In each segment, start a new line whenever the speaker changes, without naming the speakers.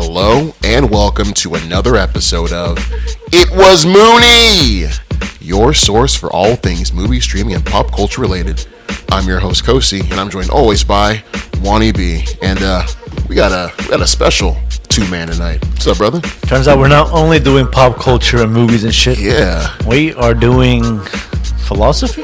Hello and welcome to another episode of It Was Mooney, your source for all things movie, streaming, and pop culture related. I'm your host, Kosi, and I'm joined always by JuanyB. And we got a special two-man tonight. What's up, brother?
Turns out we're not only doing pop culture and movies and shit.
Yeah.
We are doing philosophy?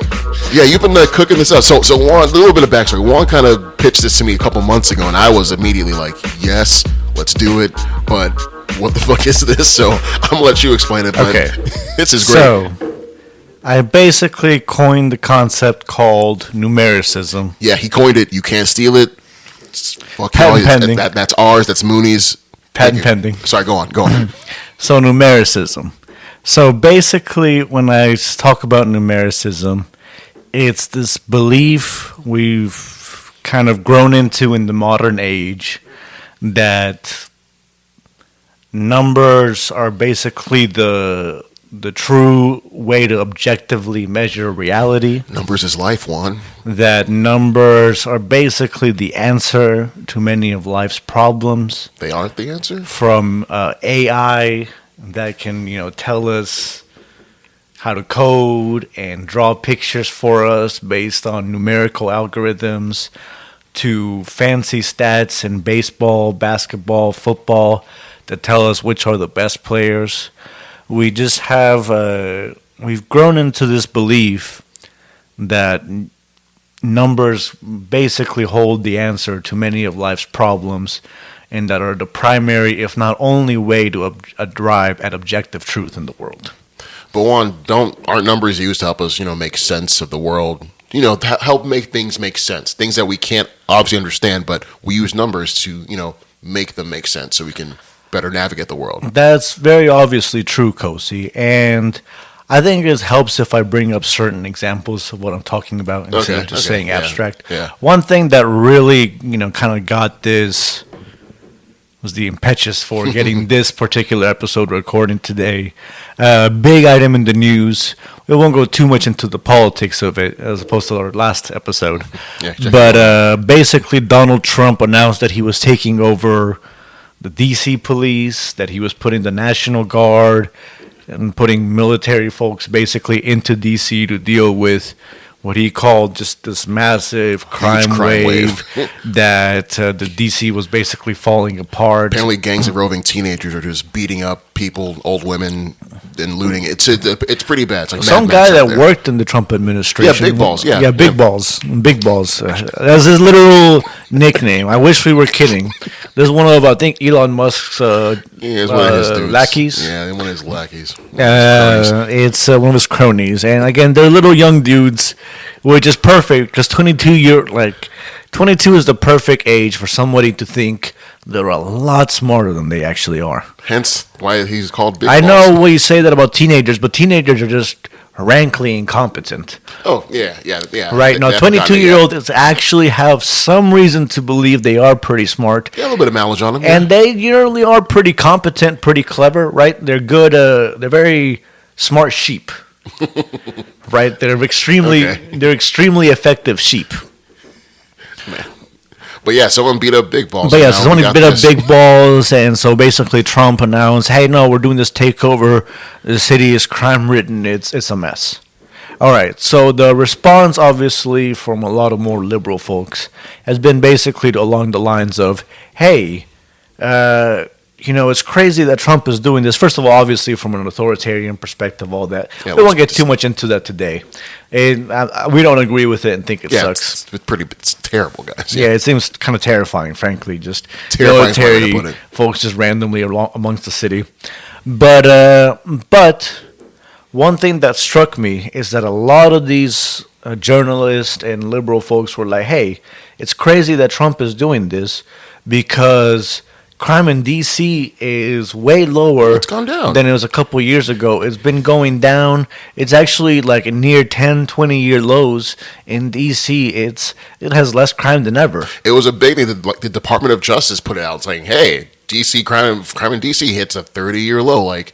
Yeah, you've been cooking this up. So Juan, a little bit of backstory. Juan kind of pitched this to me a couple months ago, and I was immediately like, yes, let's do it. But what the fuck is this? So I'm going to let you explain it. But
okay.
This is great.
So, I basically coined the concept called numericism.
Yeah, he coined it. You can't steal it. Fuck
Patent pending.
That's ours. That's Mooney's.
Patent pending.
Sorry, go on.
So, numericism. So, basically, when I talk about numericism, it's this belief we've kind of grown into in the modern age that numbers are basically the true way to objectively measure reality.
Numbers is life, Juan.
That numbers are basically the answer to many of life's problems.
They aren't the answer?
From AI that can, tell us how to code and draw pictures for us based on numerical algorithms, to fancy stats in baseball, basketball, football that tell us which are the best players. We just have, we've grown into this belief that numbers basically hold the answer to many of life's problems and that are the primary, if not only, way to arrive at objective truth in the world.
But Juan, aren't numbers used to help us, make sense of the world? To help make things make sense. Things that we can't obviously understand, but we use numbers to, make them make sense so we can better navigate the world.
That's very obviously true, Kosi. And I think it helps if I bring up certain examples of what I'm talking about instead of just saying abstract.
Yeah.
One thing that really, kind of got this was the impetus for getting this particular episode recorded today. Big item in the news. We won't go too much into the politics of it as opposed to our last episode. Yeah, but basically Donald Trump announced that he was taking over the D.C. police, that he was putting the National Guard and putting military folks basically into D.C. to deal with what he called just this massive crime wave that the D.C. was basically falling apart.
Apparently gangs of roving teenagers are just beating up people, old women, and looting. It's pretty bad. It's like
some guy that worked in the Trump administration.
Yeah, Big Balls. Yeah,
Big Balls. Big Balls. That's his literal nickname. I wish we were kidding. This is one of, I think, Elon Musk's lackeys.
Yeah, one of his lackeys.
It's one of his cronies. And again, they're little young dudes, which is perfect because 22 is the perfect age for somebody to think they're a lot smarter than they actually are.
Hence why he's called Big Balls.
I know you say that about teenagers, but teenagers are just rankly incompetent.
Oh, yeah.
Right, now 22-year-olds actually have some reason to believe they are pretty smart.
Yeah, a little bit of knowledge on them.
And they generally are pretty competent, pretty clever, right? They're good, they're very smart sheep. Right? They're extremely effective sheep.
Man. But yeah, someone beat up Big Balls.
So someone beat up Big Balls, and so basically Trump announced, hey, no, we're doing this takeover. The city is crime-ridden. It's a mess. All right, so the response, obviously, from a lot of more liberal folks has been basically along the lines of, hey, it's crazy that Trump is doing this. First of all, obviously, from an authoritarian perspective, all that. Yeah, we won't get too much into that today. And we don't agree with it and think it sucks.
It's terrible, guys.
Yeah, it seems kind of terrifying, frankly. Just military folks just randomly amongst the city. But one thing that struck me is that a lot of these journalists and liberal folks were like, hey, it's crazy that Trump is doing this because crime in D.C. is way lower than it was a couple years ago. It's been going down. It's actually like near 10, 20-year lows in D.C. It has less crime than ever.
It was a big thing that the Department of Justice put out saying, hey, D.C. crime in D.C. hits a 30-year low. Like,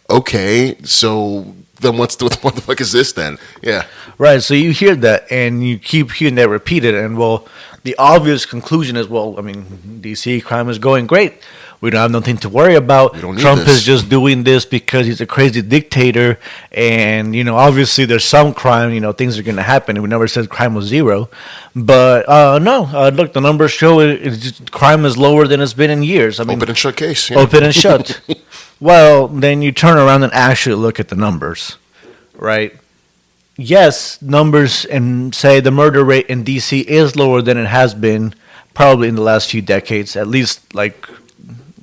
okay, so then what the fuck is this then? Yeah.
Right, so you hear that and you keep hearing that repeated, and well, the obvious conclusion is, well, I mean, DC crime is going great. We don't have nothing to worry about. Trump is just doing this because he's a crazy dictator. And, obviously there's some crime, things are going to happen. And we never said crime was zero. But, no, look, the numbers show crime is lower than it's been in years. I mean,
open and shut case. Yeah.
Open and shut. Well, then you turn around and actually look at the numbers, right? Yes, numbers and say the murder rate in D.C. is lower than it has been probably in the last few decades, at least like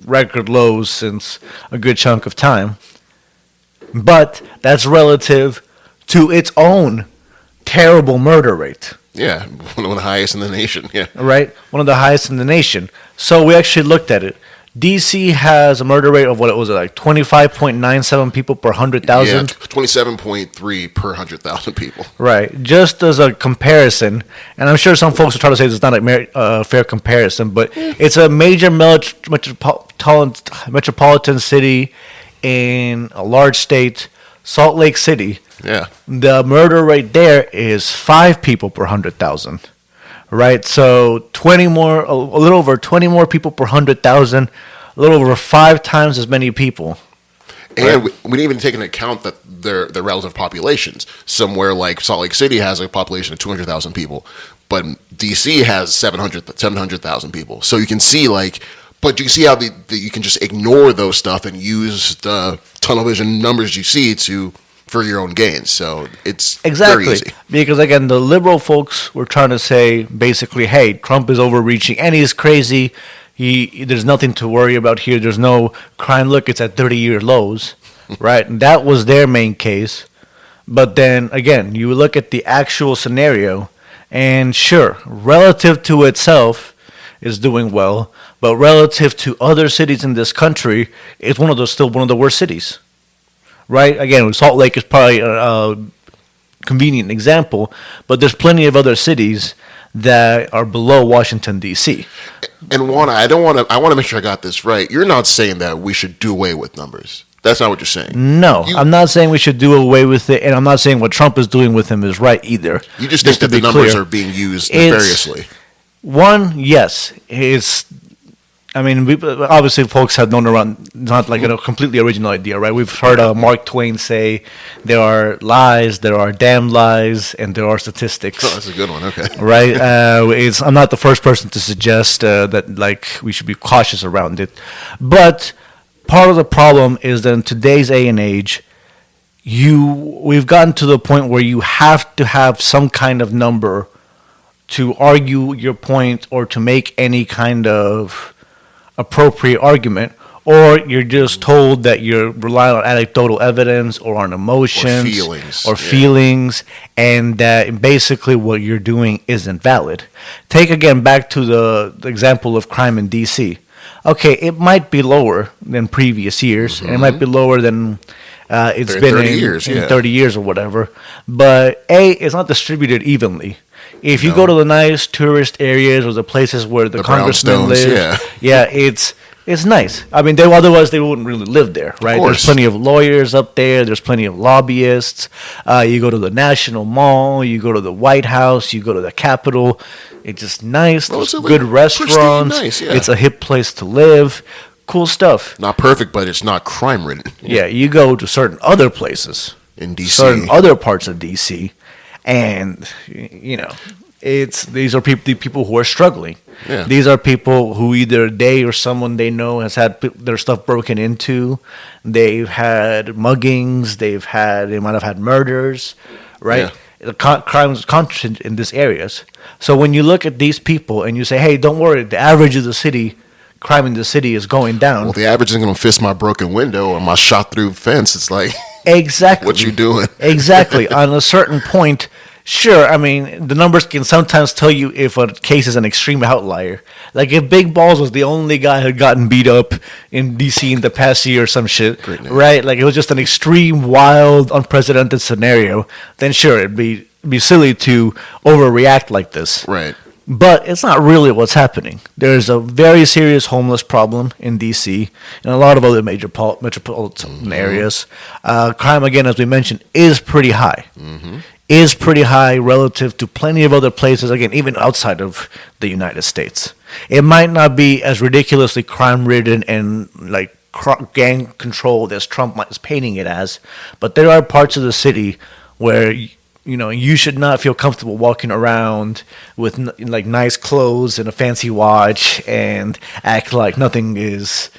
record lows since a good chunk of time. But that's relative to its own terrible murder rate.
Yeah, one of the highest in the nation. Yeah,
right, one of the highest in the nation. So we actually looked at it. DC has a murder rate of what it was like 25.97 people per 100,000.
Yeah, 27.3 per 100,000 people.
Right. Just as a comparison, and I'm sure some folks will try to say this is not a fair comparison, but it's a major metropolitan city in a large state, Salt Lake City.
Yeah.
The murder rate there is 5 people per 100,000. Right, so 20 more, a little over 20 more people per 100,000, a little over 5 times as many people.
And we didn't even take into account that their relative populations. Somewhere like Salt Lake City has a population of 200,000 people, but DC has 700,000 people. So you can see but you can see how you can just ignore those stuff and use the tunnel vision numbers you see for your own gains. So it's very easy.
Because again, the liberal folks were trying to say basically, hey, Trump is overreaching and he's crazy. There's nothing to worry about here. There's no crime. Look, it's at 30-year lows, right? And that was their main case. But then again, you look at the actual scenario, and sure, relative to itself is doing well, but relative to other cities in this country, it's still one of the worst cities. Right? Again, Salt Lake is probably a convenient example, but there's plenty of other cities that are below Washington, D.C.
And I want to make sure I got this right. You're not saying that we should do away with numbers. That's not what you're saying.
No, I'm not saying we should do away with it, and I'm not saying what Trump is doing with him is right either.
You just think that the numbers are being used nefariously.
One, yes. Obviously, folks have known around, not like a completely original idea, right? We've heard Mark Twain say there are lies, there are damn lies, and there are statistics.
Oh, that's a good one, okay.
Right? I'm not the first person to suggest that we should be cautious around it. But part of the problem is that in today's day and age, we've gotten to the point where you have to have some kind of number to argue your point or to make any kind of appropriate argument, or you're just told that you're relying on anecdotal evidence or on emotions or feelings, and that basically what you're doing isn't valid. Take again back to the example of crime in DC. Okay, it might be lower than previous years, and it might be lower than it's been 30 years or whatever, but it's not distributed evenly. If you go to the nice tourist areas or the places where the congressmen live, it's nice. I mean, otherwise they wouldn't really live there, right? There's plenty of lawyers up there. There's plenty of lobbyists. You go to the National Mall. You go to the White House. You go to the Capitol. It's just nice. There's good restaurants. Nice, yeah. It's a hip place to live. Cool stuff.
Not perfect, but it's not crime-ridden.
Yeah, you go to certain other places.
In D.C.
Certain other parts of D.C., and these are people who are struggling. Yeah. These are people who either they or someone they know has had their stuff broken into. They've had muggings. They might have had murders, right? Yeah. The crime is concentrated in these areas. So when you look at these people and you say, "Hey, don't worry, the average of the city, crime in the city is going down."
Well, the average isn't going to fix my broken window or my shot through fence. It's like.
Exactly.
What you doing?
Exactly. On a certain point, sure, I mean, the numbers can sometimes tell you if a case is an extreme outlier. Like if Big Balls was the only guy who had gotten beat up in D.C. in the past year or some shit, right? Like it was just an extreme, wild, unprecedented scenario, then sure, it'd be silly to overreact like this.
Right.
But it's not really what's happening. There's a very serious homeless problem in D.C. and a lot of other major metropolitan areas. Crime, again, as we mentioned, is pretty high. is pretty high relative to plenty of other places, again, even outside of the United States. It might not be as ridiculously crime-ridden and like gang controlled as Trump is painting it as, but there are parts of the city where you should not feel comfortable walking around with like nice clothes and a fancy watch and act like nothing is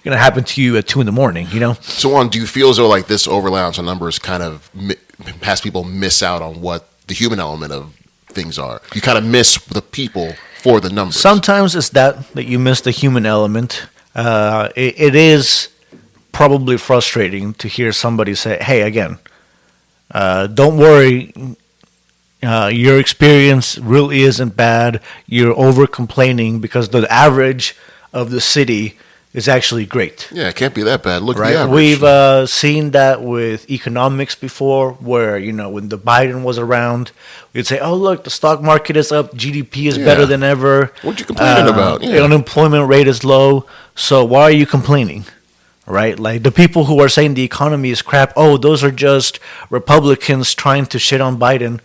gonna happen to you at 2 a.m.
So on, do you feel as though like this overlap on numbers kind of has people miss out on what the human element of things are? You kind of miss the people for the numbers.
Sometimes it's that you miss the human element. It is probably frustrating to hear somebody say, "Hey, again, don't worry. Your experience really isn't bad. You're over complaining because the average of the city is actually great."
Yeah, it can't be that bad. Look at
right?
the average.
We've seen that with economics before, where when the Biden was around, we'd say, "Oh, look, the stock market is up, GDP is better than ever.
What you complaining about?
The unemployment rate is low. So why are you complaining?" Right? Like the people who are saying the economy is crap, oh, those are just Republicans trying to shit on Biden.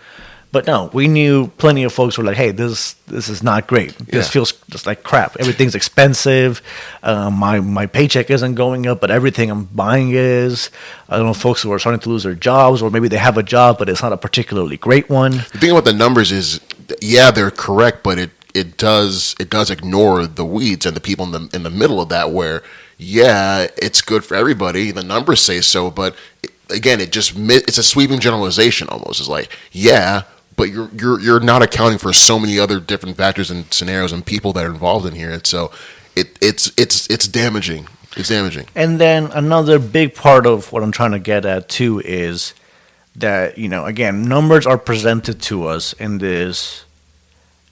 But no, we knew plenty of folks who were like, "Hey, this is not great. This feels just like crap. Everything's expensive. My paycheck isn't going up, but everything I'm buying is." I don't know, folks who are starting to lose their jobs, or maybe they have a job, but it's not a particularly great one.
The thing about the numbers is, yeah, they're correct, but it does ignore the weeds and the people in the middle of that. Where it's good for everybody. The numbers say so, but again, it's a sweeping generalization almost. It's like but you're not accounting for so many other different factors and scenarios and people that are involved in here, and so it's damaging. It's damaging.
And then another big part of what I'm trying to get at too is that again, numbers are presented to us in this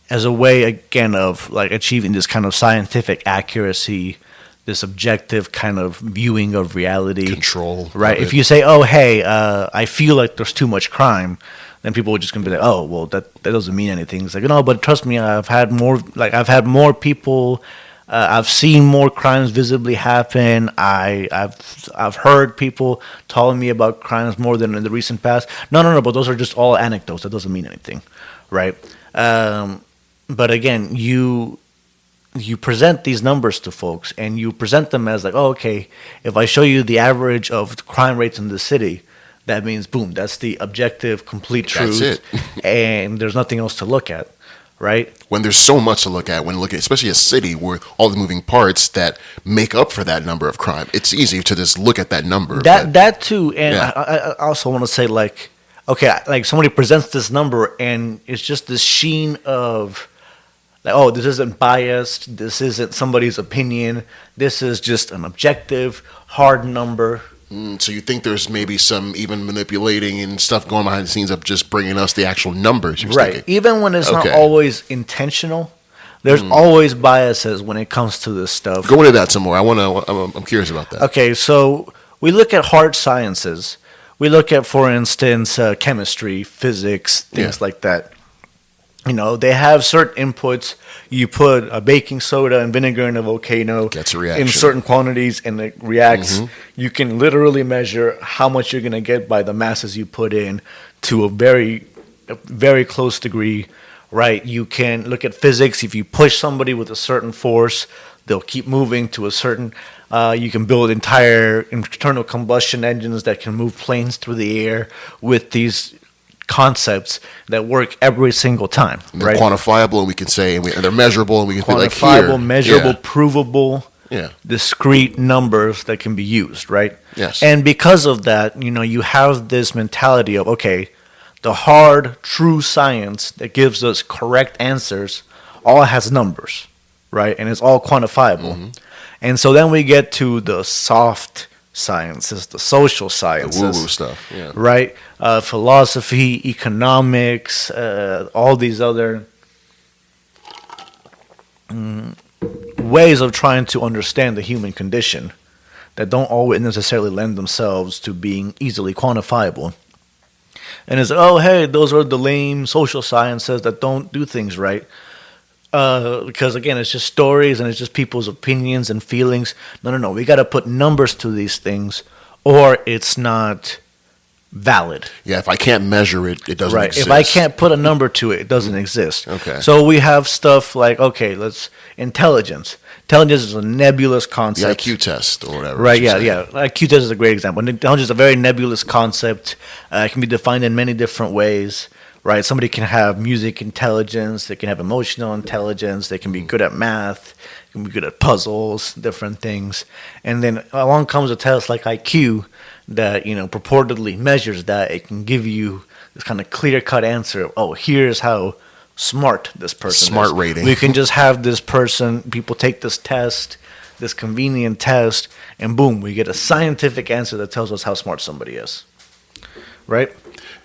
as a way again of like achieving this kind of scientific accuracy, this objective kind of viewing of reality,
control.
Right? If you say, "Oh, hey, I feel like there's too much crime," then people are just gonna be like, "Oh, well, that doesn't mean anything." It's like, no, but trust me, I've had more people. I've seen more crimes visibly happen. I've heard people telling me about crimes more than in the recent past. No, but those are just all anecdotes. That doesn't mean anything, right? But again, you present these numbers to folks, and you present them as like, "Oh, okay, if I show you the average of crime rates in the city, that means, boom, that's the objective, complete truth."
That's it.
And there's nothing else to look at, right?
When there's so much to look at, especially a city with all the moving parts that make up for that number of crime, it's easy to just look at that number.
That too, and I also want to say, like, okay, like somebody presents this number, and it's just this sheen of, like, oh, this isn't biased. This isn't somebody's opinion. This is just an objective, hard number.
So you think there's maybe some even manipulating and stuff going behind the scenes of just bringing us the actual numbers?
Right.
Thinking.
Even when it's not always intentional, there's always biases when it comes to this stuff.
Go into that some more. I'm curious about that.
Okay, so we look at hard sciences. We look at, for instance, chemistry, physics, things like that. They have certain inputs. You put a baking soda and vinegar in a volcano.
Gets a reaction.
In certain quantities, and it reacts. Mm-hmm. You can literally measure how much you're going to get by the masses you put in to a very, very close degree, right? You can look at physics. If you push somebody with a certain force, they'll keep moving to a certain... you can build entire internal combustion engines that can move planes through the air with these concepts that work every single time.
And they're quantifiable, and we can say, and they're measurable, and we can be like, here.
Quantifiable, measurable, provable, discrete numbers that can be used, right?
Yes.
And because of that, you have this mentality of, okay, the hard, true science that gives us correct answers all has numbers, right? And it's all quantifiable. Mm-hmm. And so then we get to the soft sciences, the social sciences,
the woo-woo stuff,
right? Philosophy, economics, all these other ways of trying to understand the human condition that don't always necessarily lend themselves to being easily quantifiable. And it's, oh, hey, those are the lame social sciences that don't do things right. Because again, it's just stories and it's just people's opinions and feelings. No. We got to put numbers to these things, or it's not valid.
Yeah, if I can't measure it, it doesn't exist.
If I can't put a number to it, it doesn't exist.
Okay.
So we have stuff like, intelligence. Intelligence is a nebulous concept.
The IQ test or whatever.
Right, yeah. IQ test is a great example. Intelligence is a very nebulous concept. It can be defined in many different ways. Right, somebody can have music intelligence, they can have emotional intelligence, they can be good at math, they can be good at puzzles, different things. And then along comes a test like IQ that, purportedly measures that. It can give you this kind of clear-cut answer. Oh, here's how smart this person is.
Smart rating.
We can just have this person, people take this test, this convenient test, and boom, we get a scientific answer that tells us how smart somebody is. Right?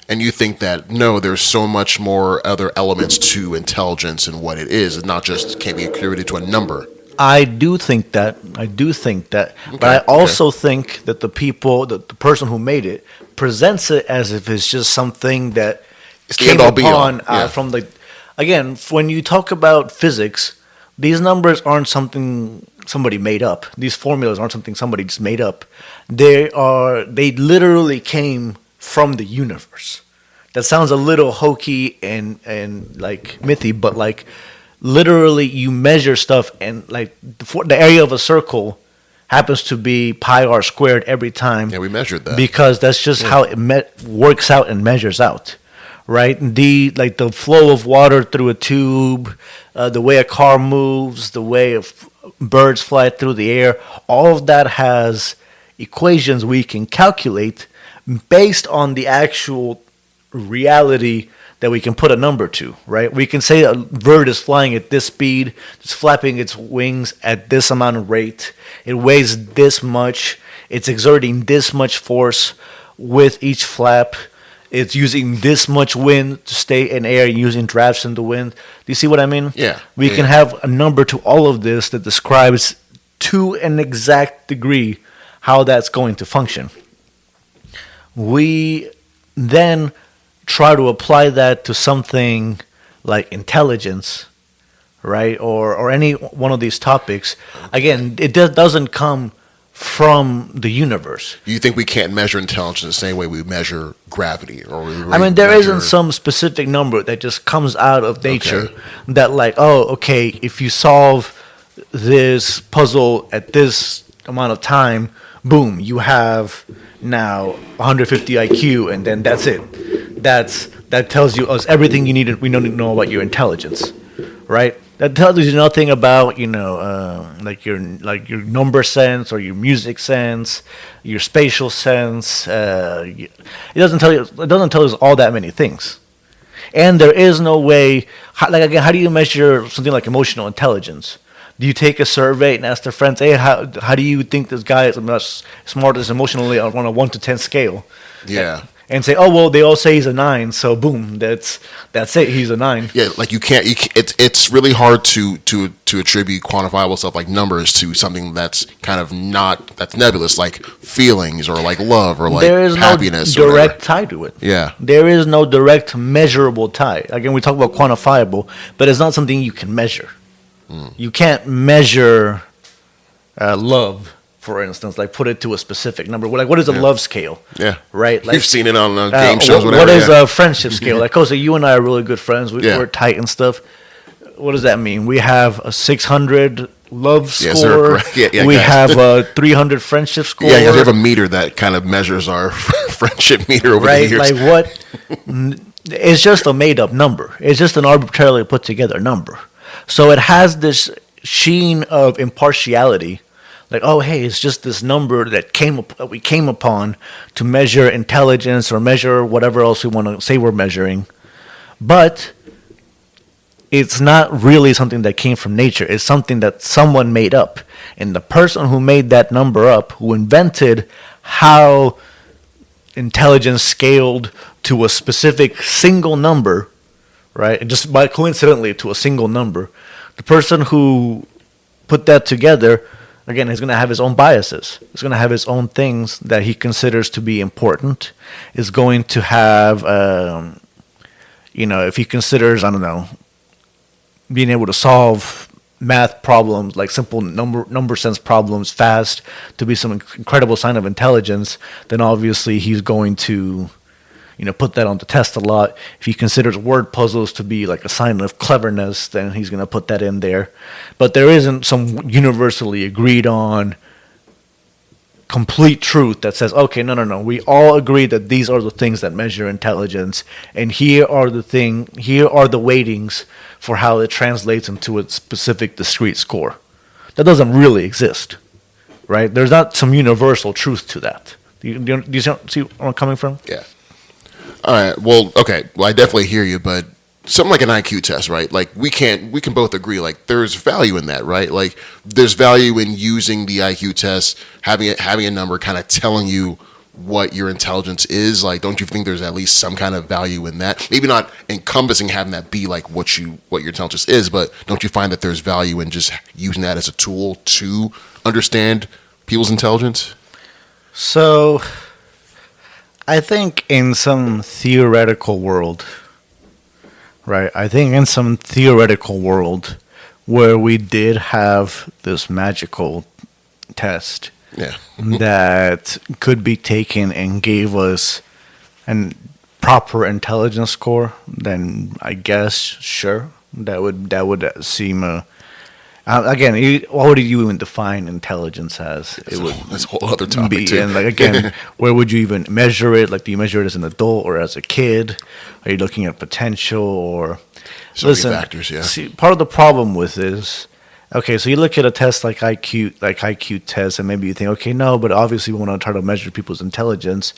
And you think that, no, there's so much more other elements to intelligence and what it is. It's not just can't be attributed to a number.
I do think that. Okay, but I also think that the person who made it, presents it as if it's just something that came upon from the... Again, when you talk about physics, these numbers aren't something somebody made up. These formulas aren't something somebody just made up. They literally came from the universe. That sounds a little hokey and like mythy, but like literally you measure stuff and like the area of a circle happens to be pi r squared every time.
Yeah, we measured that.
Because that's just how it works out and measures out. Right? The flow of water through a tube, the way a car moves, the way birds fly through the air, all of that has equations we can calculate based on the actual reality that we can put a number to, right? We can say a bird is flying at this speed, it's flapping its wings at this amount of rate, it weighs this much, it's exerting this much force with each flap, it's using this much wind to stay in air using drafts in the wind. Do you see what I mean?
Yeah.
We can have a number to all of this that describes to an exact degree how that's going to function. We then try to apply that to something like intelligence, right? Or any one of these topics. Again, it doesn't come from the universe.
You think we can't measure intelligence the same way we measure gravity?
There isn't some specific number that just comes out of nature that if you solve this puzzle at this amount of time, boom, you have now 150 IQ, and then that's it. That tells you us everything you need. We don't know about your intelligence, right? That tells you nothing about your number sense or your music sense, your spatial sense. It doesn't tell you. It doesn't tell us all that many things. And there is no way. How do you measure something like emotional intelligence? Do you take a survey and ask their friends, hey, how do you think this guy is as smart as emotionally on a 1 to 10 scale?
Yeah.
And say, oh, well, they all say he's a 9, so boom, that's it, he's a 9.
Yeah, like it's really hard to attribute quantifiable stuff like numbers to something that's kind of that's nebulous, like feelings or like love or like happiness.
There is no direct tie to it.
Yeah.
There is no direct measurable tie. Again, we talk about quantifiable, but it's not something you can measure. You can't measure love, for instance, like put it to a specific number. Like, what is a love scale?
Yeah.
Right? Like,
you've seen it on game shows, whatever.
What is a friendship scale? Like, so you and I are really good friends. We're tight and stuff. What does that mean? We have a 600 love score. We have a 300 friendship score.
Yeah, you have a meter that kind of measures our friendship meter over the years.
Like what? It's just a made-up number. It's just an arbitrarily put-together number. So it has this sheen of impartiality, like, oh, hey, it's just this number that we came upon to measure intelligence or measure whatever else we want to say we're measuring. But it's not really something that came from nature. It's something that someone made up. And the person who made that number up, who invented how intelligence scaled to a specific single number, right? And just by coincidentally to a single number, the person who put that together, again, is going to have his own biases. He's going to have his own things that he considers to be important. Is going to have, if he considers, I don't know, being able to solve math problems, like simple number sense problems fast, to be some incredible sign of intelligence, then obviously he's going to put that on the test a lot. If he considers word puzzles to be like a sign of cleverness, then he's going to put that in there. But there isn't some universally agreed on complete truth that says, okay, no, we all agree that these are the things that measure intelligence, and here are the weightings for how it translates into a specific discrete score. That doesn't really exist, right? There's not some universal truth to that. Do you see where I'm coming from?
Yeah. All right. Well, okay. Well, I definitely hear you, but something like an IQ test, right? Like we can both agree, like there's value in that, right? Like there's value in using the IQ test, having a number kind of telling you what your intelligence is. Like, don't you think there's at least some kind of value in that? Maybe not encompassing having that be like what your intelligence is, but don't you find that there's value in just using that as a tool to understand people's intelligence?
So, I think in some theoretical world, right? I think in some theoretical world where we did have this magical test that could be taken and gave us a proper intelligence score, then I guess sure that would seem again. What would you even define intelligence as?
That's a whole other topic too.
And like again, where would you even measure it? Like, do you measure it as an adult or as a kid? Are you looking at potential or?
So many factors, yeah.
See, part of the problem with this. Okay, so you look at a test like IQ test, and maybe you think, okay, no, but obviously we want to try to measure people's intelligence.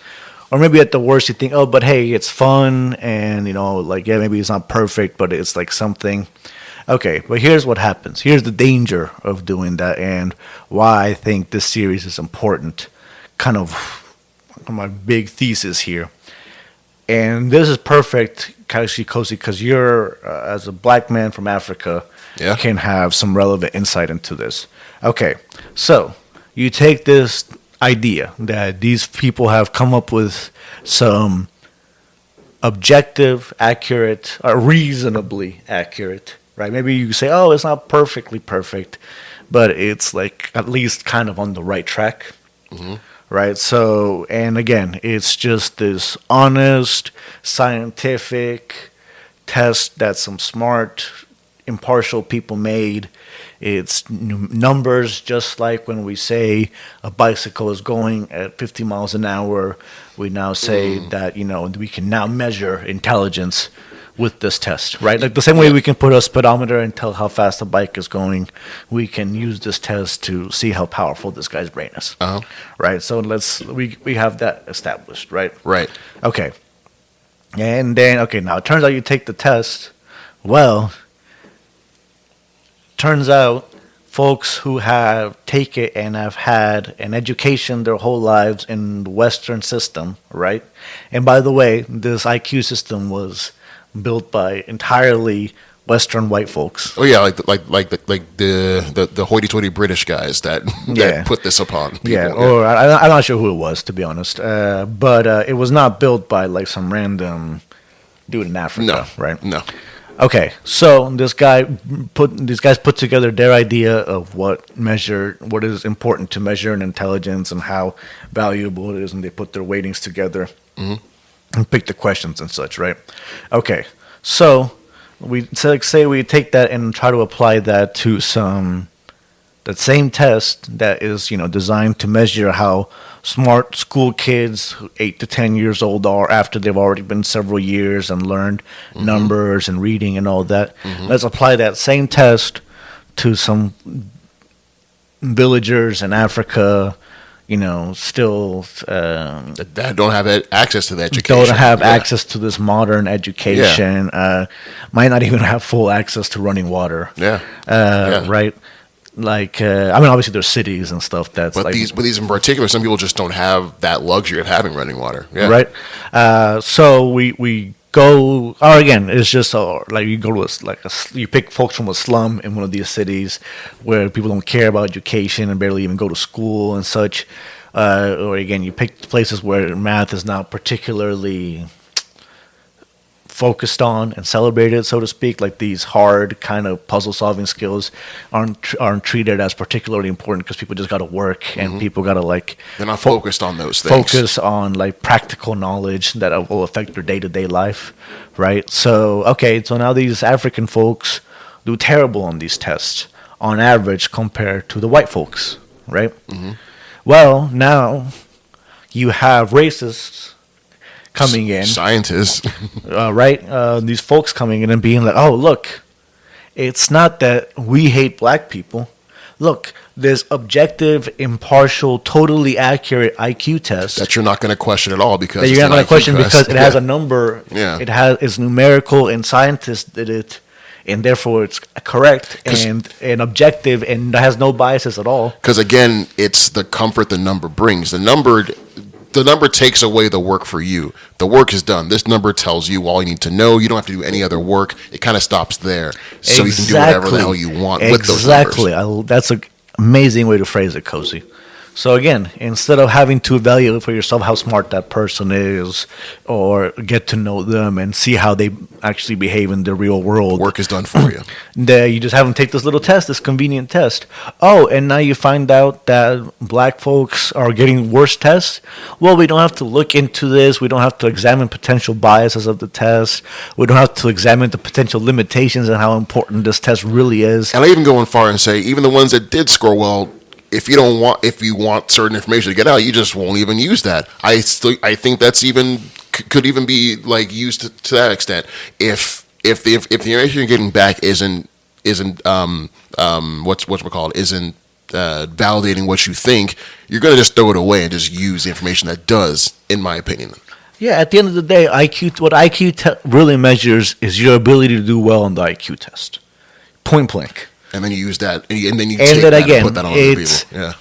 Or maybe at the worst you think, oh, but hey, it's fun, and maybe it's not perfect, but it's like something. Okay, but here's what happens. Here's the danger of doing that, and why I think this series is important. Kind of my big thesis here. And this is perfect, Kosi, because you're, as a black man from Africa, can have some relevant insight into this. Okay, so you take this idea that these people have come up with some objective, accurate, or reasonably accurate, right? Maybe you say, oh, it's not perfectly perfect, but it's like at least kind of on the right track. Mm-hmm. Right. So, and again, it's just this honest, scientific test that some smart, impartial people made. It's numbers, just like when we say a bicycle is going at 50 miles an hour, we now say that, we can now measure intelligence with this test, right? Like the same way we can put a speedometer and tell how fast a bike is going, we can use this test to see how powerful this guy's brain is, right? So we have that established, right?
Right.
Okay. And then, now it turns out you take the test. Well, turns out folks who have taken it and have had an education their whole lives in the Western system, right? And by the way, this IQ system was built by entirely Western white folks.
Oh yeah, like the hoity-toity British guys that put this upon people.
Yeah, or I'm not sure who it was, to be honest. But it was not built by like some random dude in Africa, right?
No.
Okay, so these guys put together their idea of what is important to measure in intelligence and how valuable it is, and they put their weightings together. Mm-hmm. And pick the questions and such, right? Okay, so say we take that and try to apply that to that same test that is designed to measure how smart school kids 8 to 10 years old are after they've already been several years and learned numbers and reading and all that. Mm-hmm. Let's apply that same test to some villagers in Africa. Still
that don't have access to the education.
Don't have access to this modern education. Might not even have full access to running water. Right. Like, obviously there's cities and stuff but
these in particular, some people just don't have that luxury of having running water. Yeah.
Right. So we go, or again, it's just you go to you pick folks from a slum in one of these cities where people don't care about education and barely even go to school and such. Or again, you pick places where math is not particularly focused on and celebrated, so to speak. Like these hard kind of puzzle solving skills aren't treated as particularly important because people just got to work and people got to like
they're not focused on those things.
Focus on like practical knowledge that will affect their day-to-day life, right? So now these African folks do terrible on these tests on average compared to the white folks, right? Well, now you have racists coming in,
scientists,
right? These folks coming in and being like, "Oh, look, it's not that we hate black people. Look, this objective, impartial, totally accurate IQ test
that you're not going to question at all because
that you're not going to question because it has a number.
Yeah.
It's numerical, and scientists did it, and therefore it's correct and objective and has no biases at all.
Because again, it's the comfort the number brings. The number takes away the work for you. The work is done. This number tells you all you need to know. You don't have to do any other work. It kind of stops there. So you can do whatever the hell you want with those numbers.
Exactly. That's an amazing way to phrase it, Cozy. So again, instead of having to evaluate for yourself how smart that person is or get to know them and see how they actually behave in the real world.
Work is done for you.
You just have them take this little test, this convenient test. Oh, and now you find out that black folks are getting worse tests? Well, we don't have to look into this. We don't have to examine potential biases of the test. We don't have to examine the potential limitations and how important this test really is.
And I even go far and say, even the ones that did score well, if you want certain information to get out, you just won't even use that. I think that's could even be like used to that extent. If the information you're getting back isn't validating what you think, you're gonna just throw it away and just use the information that does, in my opinion.
Yeah, at the end of the day, what IQ really measures is your ability to do well on the IQ test, point blank.
And then you use that, and then you
take
that
again,
and put that on other people. Yeah.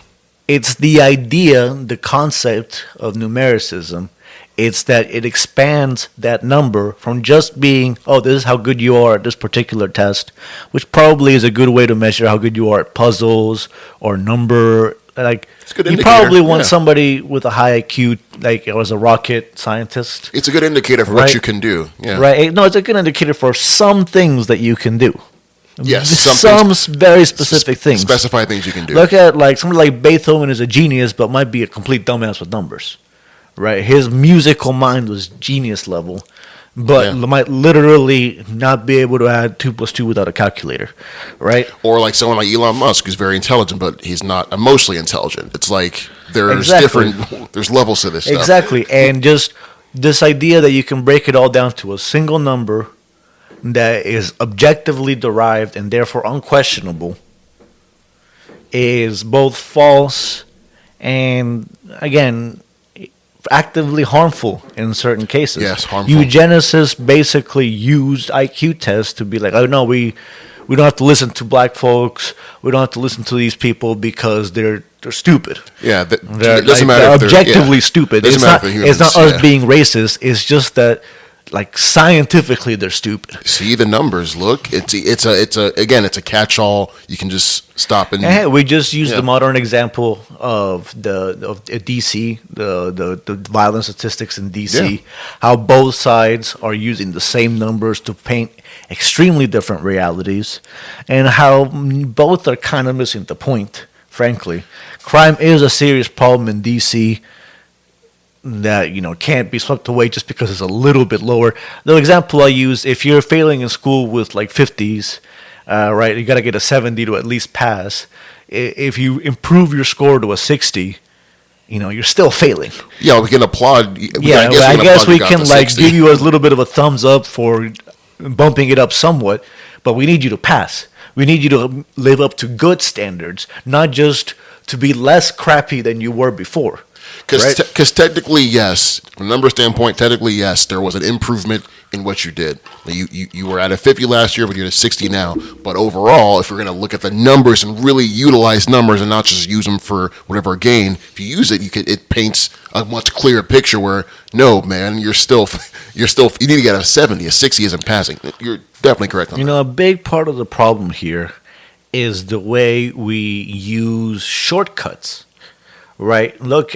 It's the idea, the concept of numericism. It's that it expands that number from just being, oh, this is how good you are at this particular test, which probably is a good way to measure how good you are at puzzles or number. Like, you probably want somebody with a high IQ, like as a rocket scientist.
It's a good indicator for what you can do. Yeah.
Right. No, it's a good indicator for some things that you can do.
Yes,
some very specific things.
Specify things you can do.
Look at like somebody like Beethoven is a genius, but might be a complete dumbass with numbers, right? His musical mind was genius level, but might literally not be able to add 2 + 2 without a calculator, right?
Or like someone like Elon Musk, who's very intelligent, but he's not emotionally intelligent. It's like there's there's levels to this stuff.
Exactly, and just this idea that you can break it all down to a single number that is objectively derived and therefore unquestionable is both false and, again, actively harmful in certain cases.
Yes, harmful.
Eugenicists basically used IQ tests to be like, oh, no, we don't have to listen to black folks. We don't have to listen to these people because they're stupid.
Yeah,
they're
objectively
stupid. It's not us being racist. It's just that, like, scientifically they're stupid.
See the numbers. Look, it's a catch-all. You can just stop and.
Hey, we just used the modern example of DC, the violence statistics in DC, how both sides are using the same numbers to paint extremely different realities, and how both are kind of missing the point. Frankly, crime is a serious problem in DC. That can't be swept away just because it's a little bit lower. The example I use: if you're failing in school with like 50s, right, you got to get a 70 to at least pass. If you improve your score to a 60, you're still failing.
Yeah, we can applaud.
I guess we can like give you a little bit of a thumbs up for bumping it up somewhat, but we need you to pass. We need you to live up to good standards, not just to be less crappy than you were before.
Because technically, yes, from a number standpoint, technically, yes, there was an improvement in what you did. You were at a 50 last year, but you're at a 60 now. But overall, if you're going to look at the numbers and really utilize numbers and not just use them for whatever gain, if you use it, it paints a much clearer picture where, no, man, you need to get a 70. A 60 isn't passing. You're definitely correct on that.
A big part of the problem here is the way we use shortcuts. right? Look,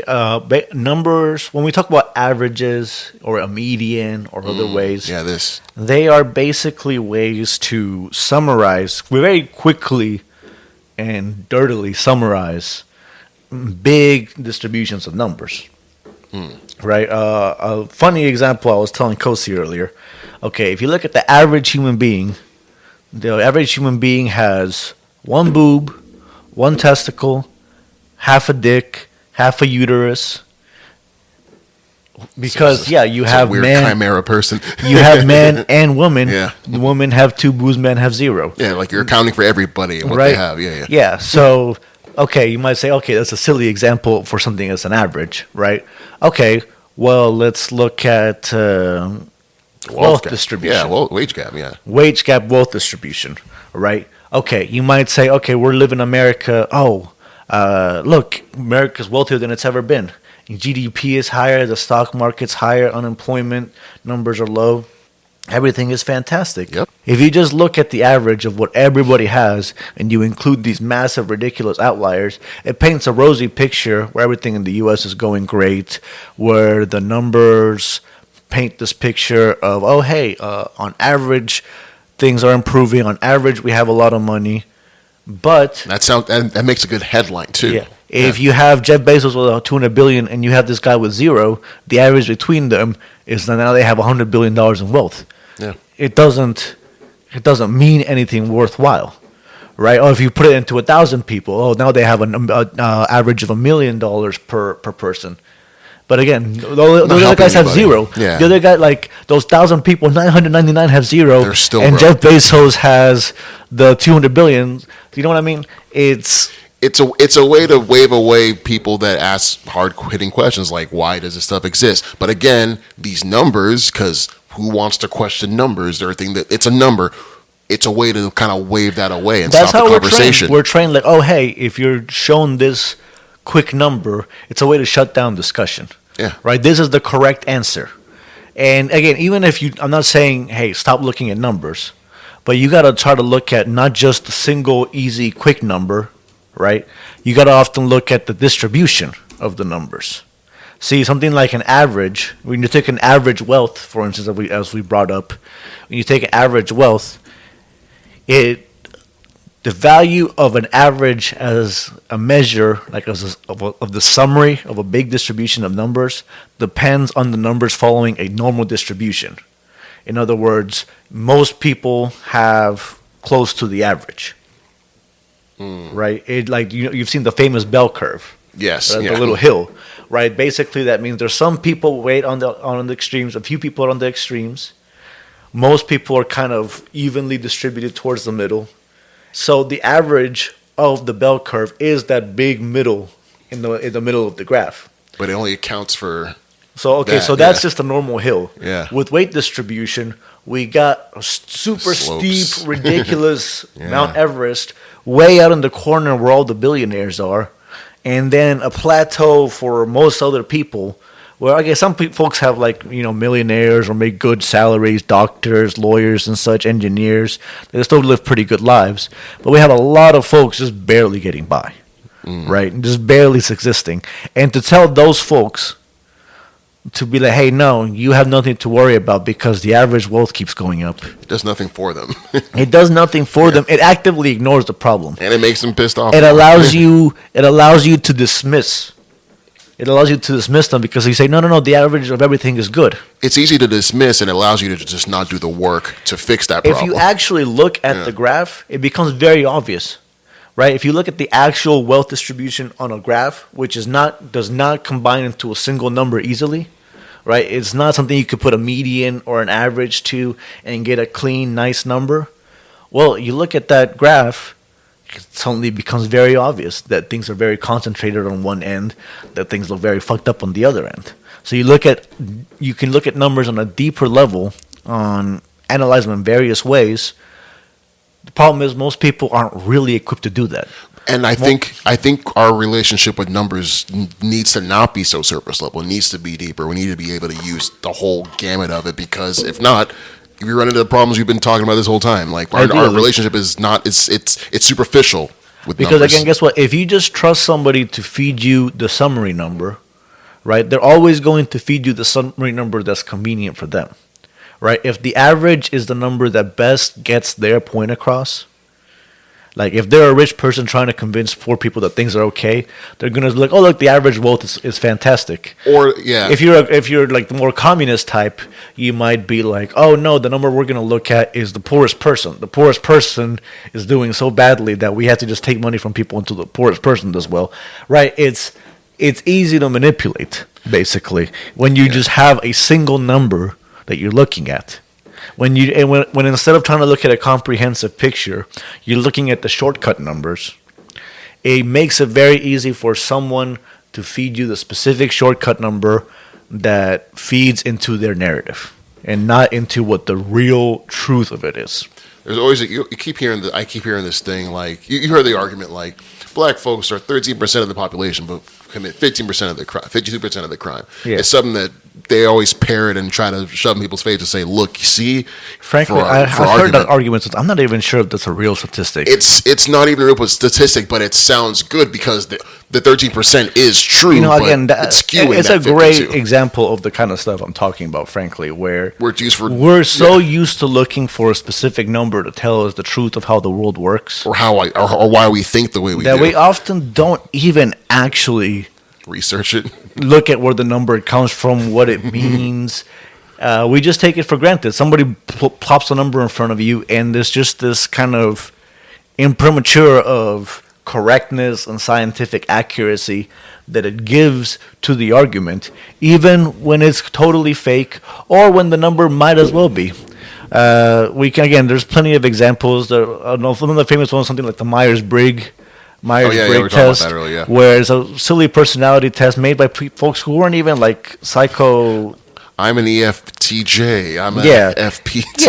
numbers, when we talk about averages or a median or other ways,
Yeah, this.
they are basically ways to summarize, very quickly and dirtily summarize big distributions of numbers. Right? A funny example I was telling Kosi earlier. Okay, if you look at the average human being, the average human being has one boob, one testicle, half a dick, half a uterus. Because you
It's
have
a weird
man,
chimera person.
you have man and woman.
Yeah.
The women have two boobs, men have zero.
Yeah, like you're accounting for everybody and what
Right?
they have. Yeah, yeah.
Yeah. So, okay, you might say, okay, that's a silly example for something that's an average, right? Okay, well, let's look at wealth
gap.
distribution.
Yeah, well, wage gap. Yeah.
Wage gap, wealth distribution, right? Okay, you might say, okay, we're living in America. Oh, look, America's wealthier than it's ever been. GDP is higher, the stock market's higher, unemployment numbers are low. Everything is fantastic.
Yep.
If you just look at the average of what everybody has and you include these massive, ridiculous outliers, it paints a rosy picture where everything in the U.S. is going great, where the numbers paint this picture of, oh, hey, on average, things are improving. On average, we have a lot of money. But
That makes a good headline too.
yeah, if you have Jeff Bezos with $200 billion and you have this guy with zero, the average between them is that now they have $100 billion in wealth.
Yeah.
It doesn't mean anything worthwhile, right? Or if you put it into 1,000 people, now they have an average of $1 million per person. But again, the other guys have zero.
Yeah.
The other guy, like those 1,000 people, 999 have zero.
They're still
and
broke.
Jeff Bezos has the 200 billion. You know what I mean?
It's a way to wave away people that ask hard hitting questions like, why does this stuff exist? But again, these numbers, because who wants to question numbers? They're a thing that it's a number. It's a way to kind of wave that away and
That's
stop
how
the
we're
conversation.
trained. We're trained like, oh, hey, if you're shown this quick number, it's a way to shut down discussion.
Yeah.
Right? This is the correct answer. And again, even if I'm not saying, hey, stop looking at numbers, but you got to try to look at not just a single, easy, quick number, right? You got to often look at the distribution of the numbers. See, something like an average, when you take an average wealth, for instance, as we brought up, when you take an average wealth, the value of an average as a measure, like of the summary of a big distribution of numbers, depends on the numbers following a normal distribution. In other words, most people have close to the average, right? You've seen the famous bell curve.
Yes.
The
Yeah.
little hill, right? Basically, that means there's some people on the extremes, a few people are on the extremes. Most people are kind of evenly distributed towards the middle. So the average of the bell curve is that big middle in the middle of the graph.
But it only accounts for.
So
That,
that's
yeah.
just a normal hill.
Yeah.
With weight distribution, we got a super
Slopes.
steep, ridiculous
Yeah.
Mount Everest way out in the corner where all the billionaires are, and then a plateau for most other people. Well, I guess some folks have millionaires or make good salaries, doctors, lawyers, and such, engineers. They still live pretty good lives, but we have a lot of folks just barely getting by, right? Just barely existing. And to tell those folks to be like, hey, no, you have nothing to worry about because the average wealth keeps going up.
It does nothing for them.
It does nothing for them. It actively ignores the problem.
And it makes them pissed off.
It allows you to dismiss. It allows you to dismiss them because you say, no, the average of everything is good.
It's easy to dismiss, and it allows you to just not do the work to fix that problem.
If you actually look at the graph, it becomes very obvious, right? If you look at the actual wealth distribution on a graph, which does not combine into a single number easily, right? It's not something you could put a median or an average to and get a clean, nice number. Well, you look at that graph, it suddenly becomes very obvious that things are very concentrated on one end, that things look very fucked up on the other end. So you can look at numbers on a deeper level, analyze them in various ways. The problem is most people aren't really equipped to do that.
And I think our relationship with numbers needs to not be so surface level. It needs to be deeper. We need to be able to use the whole gamut of it, because if not, you run into the problems we've been talking about this whole time. Like our relationship is not it's superficial.
Because
numbers.
again, guess what? If you just trust somebody to feed you the summary number, right? They're always going to feed you the summary number that's convenient for them, right? If the average is the number that best gets their point across, like if they're a rich person trying to convince poor people that things are okay, they're gonna look, oh look, the average wealth is fantastic.
Or yeah,
If you're like the more communist type, you might be like, oh no, the number we're gonna look at is the poorest person. The poorest person is doing so badly that we have to just take money from people until the poorest person does well, right? It's easy to manipulate basically when you just have a single number that you're looking at. When instead of trying to look at a comprehensive picture, you're looking at the shortcut numbers, it makes it very easy for someone to feed you the specific shortcut number that feeds into their narrative and not into what the real truth of it is.
there's always you keep hearing I keep hearing this thing like you heard the argument like black folks are 13% of the population but commit 15% of the crime, 52% of the crime.
Yeah.
It's something that they always parrot and try to shove in people's face to say, look, you see.
Frankly, I've heard that argument. I'm not even sure if that's a real statistic.
It's not even a real statistic, but it sounds good because the 13% is true.
You know, again,
it's skewing.
It's a
that
great
52.
example of the kind of stuff I'm talking about. Frankly, where
we're
so used to looking for a specific number to tell us the truth of how the world works,
or why we think the way we do.
That we often don't even actually
research it.
Look at where the number comes from, what it means. We just take it for granted. Somebody plops a number in front of you, and there's just this kind of imprimatur of correctness and scientific accuracy that it gives to the argument, even when it's totally fake or when the number might as well be. There's plenty of examples. One of the famous ones, something like the Myers-Briggs test,
earlier,
where it's a silly personality test made by folks who weren't even like psycho.
I'm an EFTJ. I'm an FPT.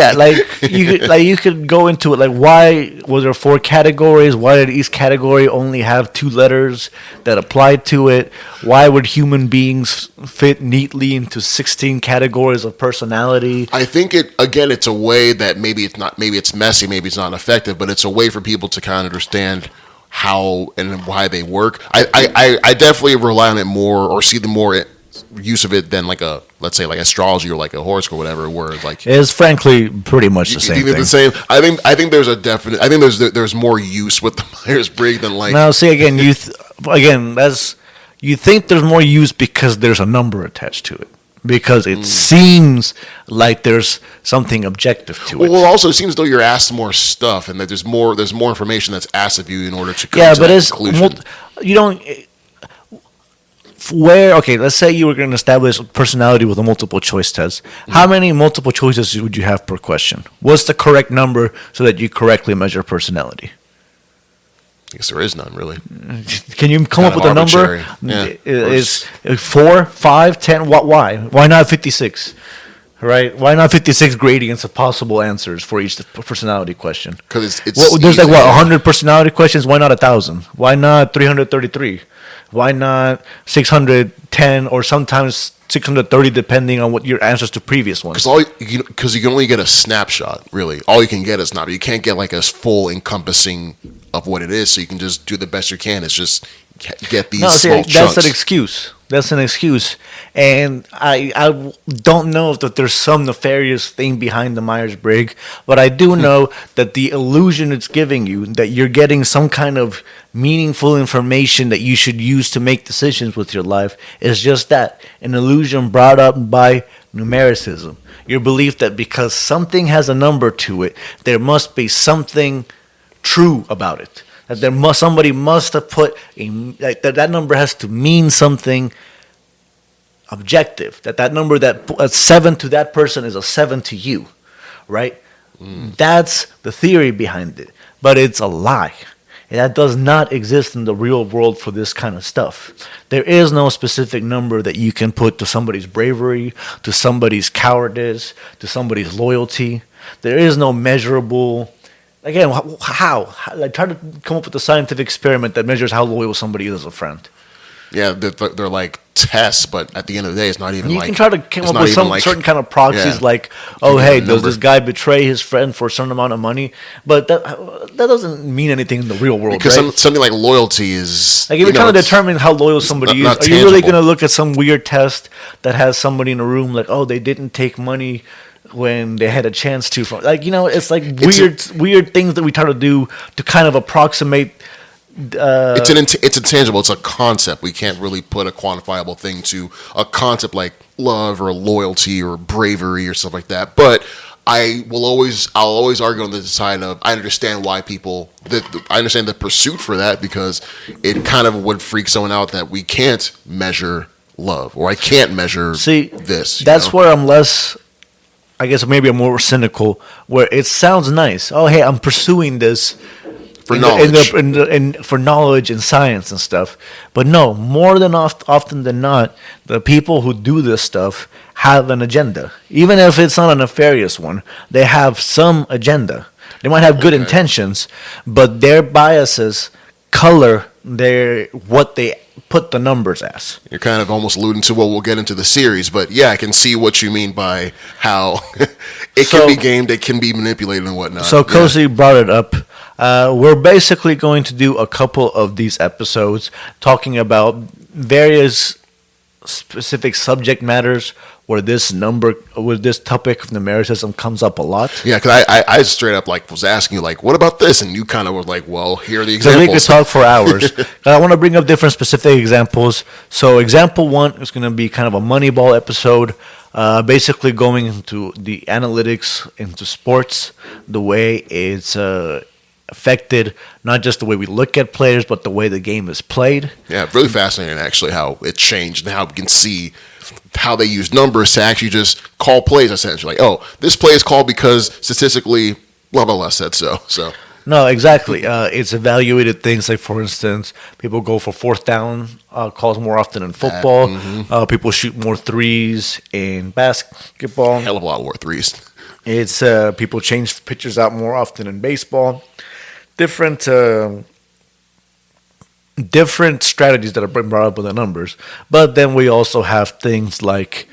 Yeah, you could go into it. Like, why was there 4 categories? Why did each category only have 2 letters that applied to it? Why would human beings fit neatly into 16 categories of personality?
I think it's a way that maybe it's messy, maybe it's not effective, but it's a way for people to kind of understand how and why they work. I definitely rely on it more or see the more use of it than let's say astrology or like a horoscope or whatever, where
it's frankly pretty much the same thing.
The same. I think there's a definite. I think there's more use with the Myers-Briggs than like.
Now, see again, you think there's more use because there's a number attached to it. Because it seems like there's something objective to it.
Well, also it seems as though you're asked more stuff, and that there's more information that's asked of you in order to come to that conclusion.
You don't. Let's say you were going to establish personality with a multiple choice test. How many multiple choices would you have per question? What's the correct number so that you correctly measure personality?
I guess there is none, really.
Can you come up with a number?
Yeah.
Is 4, 5, 10? Why? Why not 56? Right? Why not 56 gradients of possible answers for each personality question?
Because
there's 100 personality questions. Why not 1,000? Why not 333? Why not 610 or sometimes 630, depending on what your answers to previous ones?
Because you can only get a snapshot, really. All you can get is you can't get like a full encompassing of what it is. So you can just do the best you can. It's just get these small chunks.
That's an excuse. That's an excuse. And I don't know if there's some nefarious thing behind the Myers-Briggs, but I do know that the illusion it's giving you, that you're getting some kind of meaningful information that you should use to make decisions with your life, is just that, an illusion brought up by numericism. Your belief that because something has a number to it, there must be something true about it. That somebody must have put that number has to mean something objective. That number that a 7 to that person is a 7 to you, right? That's the theory behind it, but it's a lie. That does not exist in the real world for this kind of stuff. There is no specific number that you can put to somebody's bravery, to somebody's cowardice, to somebody's loyalty. There is no measurable. Again, how? Try to come up with a scientific experiment that measures how loyal somebody is as a friend.
Yeah, they're like tests, but at the end of the day, it's not even
You
like...
can try to come
it's
up
not
with
even
some
like-
certain kind of proxies,
Yeah.
like, oh,
give
hey,
it a
does
number.
this guy betray his friend for a certain amount of money? But that doesn't mean anything in the real world,
Because
right?
something like loyalty is...
Like, if you're trying to determine how loyal somebody
not
is, are you really
tangible.
going to look at some weird test that has somebody in a room like, oh, they didn't take money when they had a chance to? Like, it's like weird things that we try to do to kind of approximate.
It's intangible. It's a concept. We can't really put a quantifiable thing to a concept like love or loyalty or bravery or stuff like that. But I'll always argue on the side of I understand why I understand the pursuit for that, because it kind of would freak someone out that we can't measure love, or I can't measure this.
That's where I'm less, I guess maybe I'm more cynical, where it sounds nice. Oh, hey, I'm pursuing this
for knowledge.
For knowledge and science and stuff. But no, more than often than not, the people who do this stuff have an agenda. Even if it's not a nefarious one, they have some agenda. They might have good intentions, but their biases color what they put the numbers as.
You're kind of almost alluding to what we'll get into the series, but yeah, I can see what you mean by how it can be gamed, it can be manipulated and whatnot.
So Cozy brought it up. We're basically going to do a couple of these episodes talking about various specific subject matters where this topic of numericism comes up a lot.
Yeah, because I straight up was asking you what about this, and you kind of were like, well, here are the examples.
So we could talk for hours. I want to bring up different specific examples. So example one is going to be kind of a Moneyball episode, basically going into the analytics into sports, the way it's affected not just the way we look at players, but the way the game is played.
Yeah, really fascinating actually how it changed and how we can see how they use numbers to actually just call plays essentially. Like, oh, this play is called because statistically blah blah blah said so. So
no, exactly. It's evaluated things like, for instance, people go for fourth down calls more often in football. People shoot more threes in basketball.
Hell of a lot more threes.
It's people change pitchers out more often in baseball. Different strategies that are brought up with the numbers. But then we also have things like,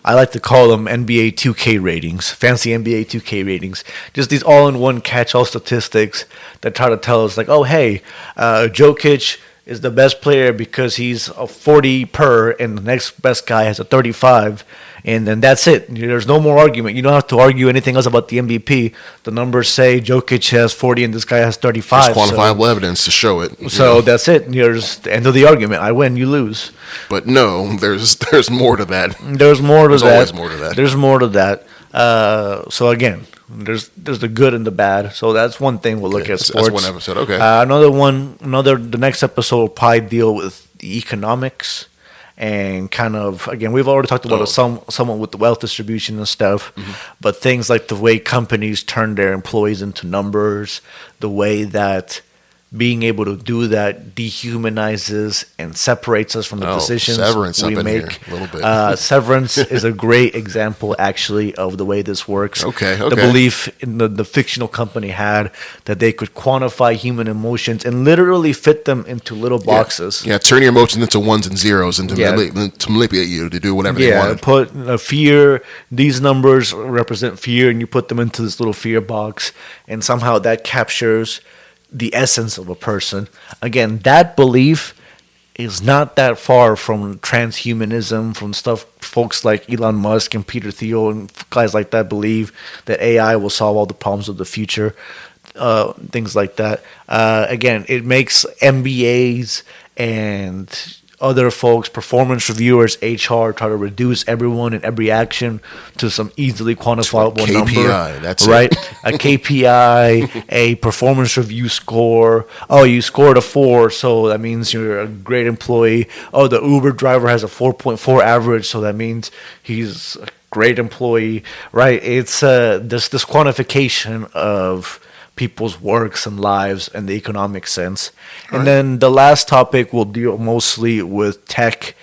I like to call them NBA 2K ratings, fancy NBA 2K ratings. Just these all-in-one catch-all statistics that try to tell us, like, oh, hey, Jokic is the best player because he's a 40 per, and the next best guy has a 35, and then that's it. There's no more argument. You don't have to argue anything else about the MVP. The numbers say Jokic has 40 and this guy has 35.
There's quantifiable evidence to show it.
So that's it. There's the end of the argument. I win, you lose.
But no, there's more to that.
There's more to that.
There's always more to that.
There's more to that. So again, there's the good and the bad. So that's one thing we'll look at sports.
That's one episode. Okay.
The next episode will probably deal with the economics and kind of, again, we've already talked about somewhat with the wealth distribution and stuff, but things like the way companies turn their employees into numbers, the way that being able to do that dehumanizes and separates us from the decisions
severance
we
up in
make.
here, a little bit.
Severance is a great example, actually, of the way this works.
Okay.
The belief in the fictional company had that they could quantify human emotions and literally fit them into little boxes.
Yeah, turn your emotions into ones and zeros and to manipulate you to do whatever they want.
Put fear, these numbers represent fear, and you put them into this little fear box, and somehow that captures the essence of a person. Again, that belief is not that far from transhumanism, from stuff folks like Elon Musk and Peter Thiel and guys like that believe that AI will solve all the problems of the future, things like that. Again, it makes MBAs and other folks, performance reviewers, HR, try to reduce everyone and every action to some easily quantifiable number.
KPI, that's
right?
it.
A KPI, a performance review score. Oh, you scored a 4, so that means you're a great employee. Oh, the Uber driver has a 4.4 average, so that means he's a great employee, right? It's this quantification of people's works and lives and the economic sense. And then the last topic will deal mostly with tech,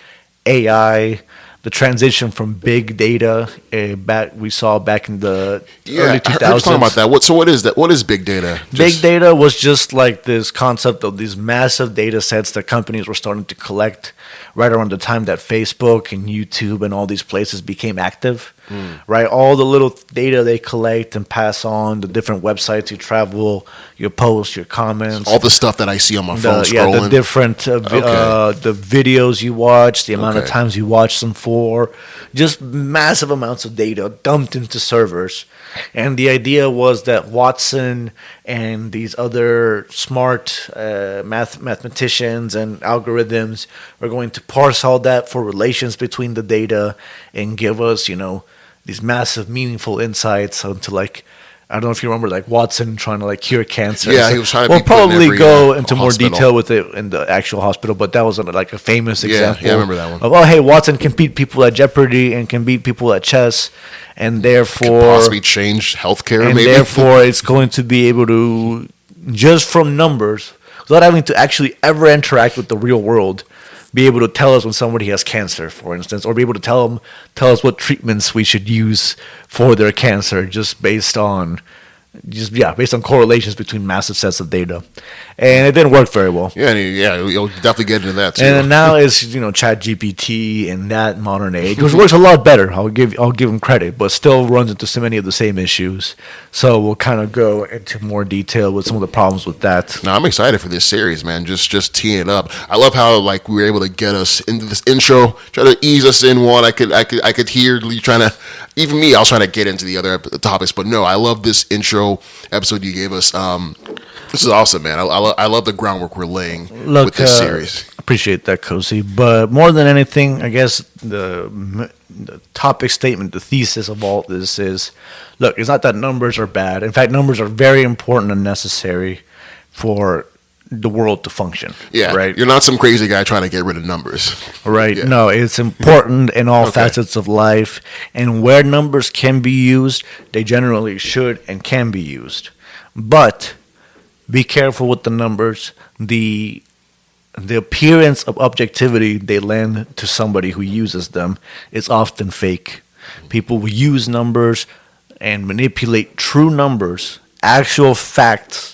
AI, the transition from big data we saw back in the early 2000s.
I heard you talking about that. What is that? What is big data?
Big data was just like this concept of these massive data sets that companies were starting to collect right around the time that Facebook and YouTube and all these places became active. Right, all the little data they collect and pass on, the different websites you travel, your posts, your comments,
all the stuff that I see on my phone scrolling.
The different the videos you watch, the amount of times you watch them for, just massive amounts of data dumped into servers. And the idea was that Watson and these other smart mathematicians and algorithms are going to parse all that for relations between the data and give us, these massive, meaningful insights into, like, I don't know if you remember, like, Watson trying to, like, cure cancer.
Yeah, he was trying to
We'll probably go into more
hospital.
detail with it in the actual hospital, but that was, like, a famous example.
Yeah, I remember that one.
Of, hey, Watson can beat people at Jeopardy and can beat people at chess, and therefore...
Could possibly change healthcare,
and
maybe.
therefore, it's going to be able to, just from numbers, without having to actually ever interact with the real world, be able to tell us when somebody has cancer, for instance, or be able to tell us what treatments we should use for their cancer, just based on correlations between massive sets of data. And it didn't work very well.
Yeah, you'll definitely get into that too.
And now it's ChatGPT in that modern age, which works a lot better. I'll give him credit, but still runs into so many of the same issues. So we'll kind of go into more detail with some of the problems with that.
No, I'm excited for this series, man. Just teeing it up. I love how like we were able to get us into this intro, try to ease us in one. I could hear you trying to. Even me, I was trying to get into the other topics, but no, I love this intro episode you gave us. This is awesome, man. I love the groundwork we're laying with this series.
Appreciate that, Cozy. But more than anything, I guess the topic statement, the thesis of all this is, look, it's not that numbers are bad. In fact, numbers are very important and necessary for the world to function.
Yeah,
right.
You're not some crazy guy trying to get rid of numbers.
Right.
Yeah.
No, it's important in all facets of life. And where numbers can be used, they generally should and can be used. But be careful with the numbers. The appearance of objectivity they lend to somebody who uses them is often fake. People will use numbers and manipulate true numbers, actual facts,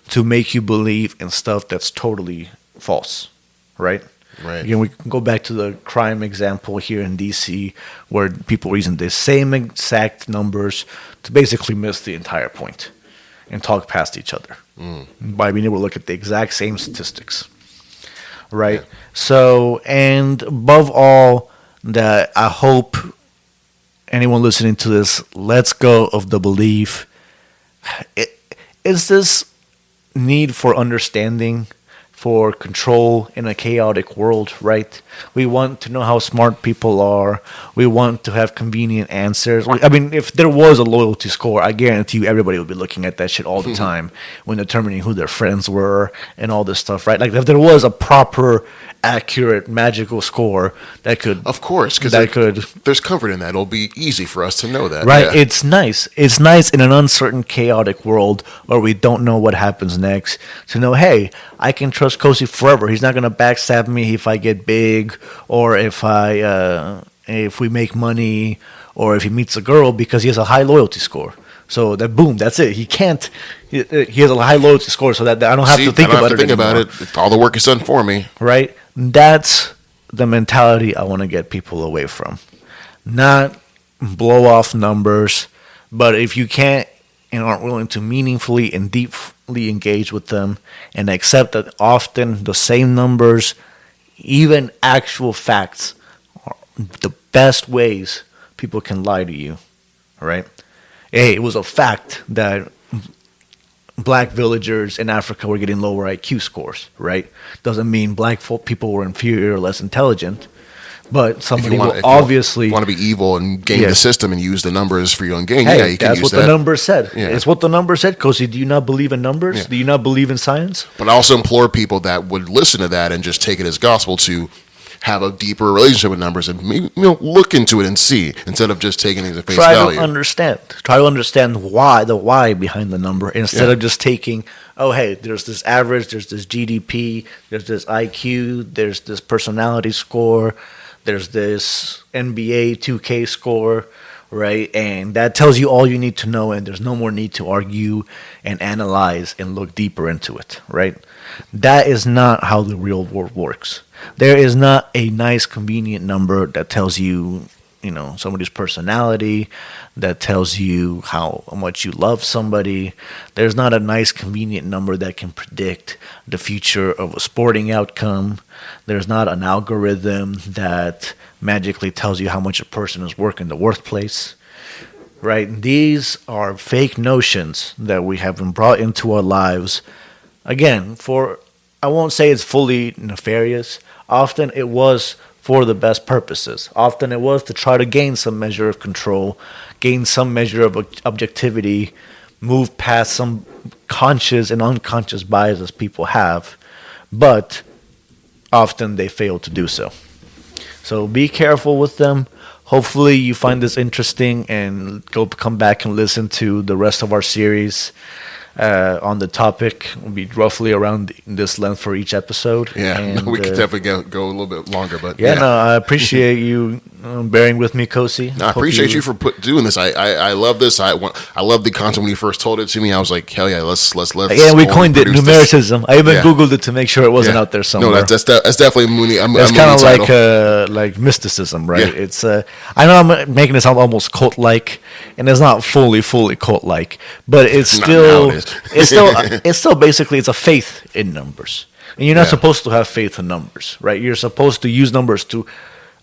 to make you believe in stuff that's totally false, right?
Right.
Again, we can go back to the crime example here in D.C., where people are using the same exact numbers to basically miss the entire point and talk past each other by being able to look at the exact same statistics, right? Yeah. So, and above all, that I hope anyone listening to this lets go of the belief, is this need for understanding, for control in a chaotic world, right? We want to know how smart people are. We want to have convenient answers. I mean, if there was a loyalty score, I guarantee you everybody would be looking at that shit all the time when determining who their friends were and all this stuff, right? Like, if there was a proper, accurate, magical score that could...
Of course, because there's comfort in that. It'll be easy for us to know that.
Right, yeah. It's nice. It's nice in an uncertain, chaotic world where we don't know what happens next to know, hey, I can trust Cozy forever. He's not going to backstab me if I get big, or if we make money, or if he meets a girl, because he has a high loyalty score. So that that's it. He can't. He has a high loyalty score, so that I don't have to think about it anymore.
All the work is done for me.
Right. That's the mentality I want to get people away from. Not blow off numbers, but if you can't and aren't willing to meaningfully and deeply engage with them and accept that often the same numbers, even actual facts, are the best ways people can lie to you, right? Hey, it was a fact that black villagers in Africa were getting lower IQ scores, right? Doesn't mean black people were inferior or less intelligent, but somebody will obviously...
want to be evil and game the system and use the numbers for your own gain,
hey,
you can use that.
That's what the numbers said.
Yeah.
It's what the numbers said, Cozy. Do you not believe in numbers? Yeah. Do you not believe in science?
But I also implore people that would listen to that and just take it as gospel to have a deeper relationship with numbers and maybe, look into it and see, instead of just taking it as face value.
Try to understand why, the why behind the number, instead of just taking, oh, hey, there's this average, there's this GDP, there's this IQ, there's this personality score, there's this NBA 2K score, right? And that tells you all you need to know, and there's no more need to argue and analyze and look deeper into it, right? That is not how the real world works. There is not a nice, convenient number that tells you, somebody's personality, that tells you how much you love somebody. There's not a nice, convenient number that can predict the future of a sporting outcome. There's not an algorithm that magically tells you how much a person is worth in the workplace, right? These are fake notions that we have been brought into our lives. Again, I won't say it's fully nefarious. Often it was for the best purposes. Often it was to try to gain some measure of control, gain some measure of objectivity, move past some conscious and unconscious biases people have, but often they fail to do so. So be careful with them. Hopefully you find this interesting and come back and listen to the rest of our series. On the topic will be roughly around this length for each episode.
Yeah,
and,
we could definitely go a little bit longer, but
no, I appreciate you bearing with me, Kosi.
No, I appreciate you for doing this. I love this. I love the content when you first told it to me. I was like, hell yeah, let's.
Yeah, we coined it Numericism. I even Googled it to make sure it wasn't out there somewhere.
No, that's definitely Mooney.
It's kind of like mysticism, right? Yeah. It's I know I'm making it sound almost cult-like, and it's not fully cult-like, but it's still. It's still basically it's a faith in numbers, and you're not supposed to have faith in numbers, right? You're supposed to use numbers to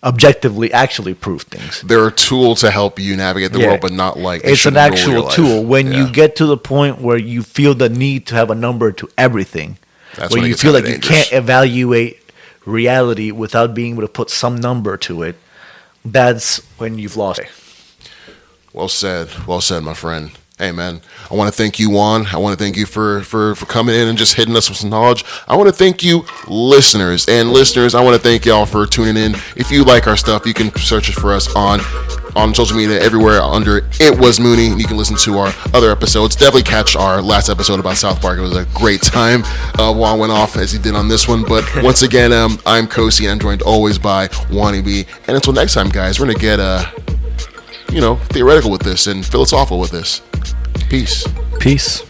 objectively actually prove things.
They're a tool to help you navigate the world, but not like
it's an actual tool. When you get to the point where you feel the need to have a number to everything, where you feel like you can't evaluate reality without being able to put some number to it, that's when you've lost it.
Well said, my friend. Hey, man, I want to thank you, Juan. I want to thank you for coming in and just hitting us with some knowledge. I want to thank you, listeners. And listeners, I want to thank y'all for tuning in. If you like our stuff, you can search for us on social media everywhere under It Was Mooney. And you can listen to our other episodes. Definitely catch our last episode about South Park. It was a great time. Juan went off as he did on this one. But once again, I'm Kosi, and I'm joined always by JuanyB. And until next time, guys, we're going to get, theoretical with this and philosophical with this. Peace.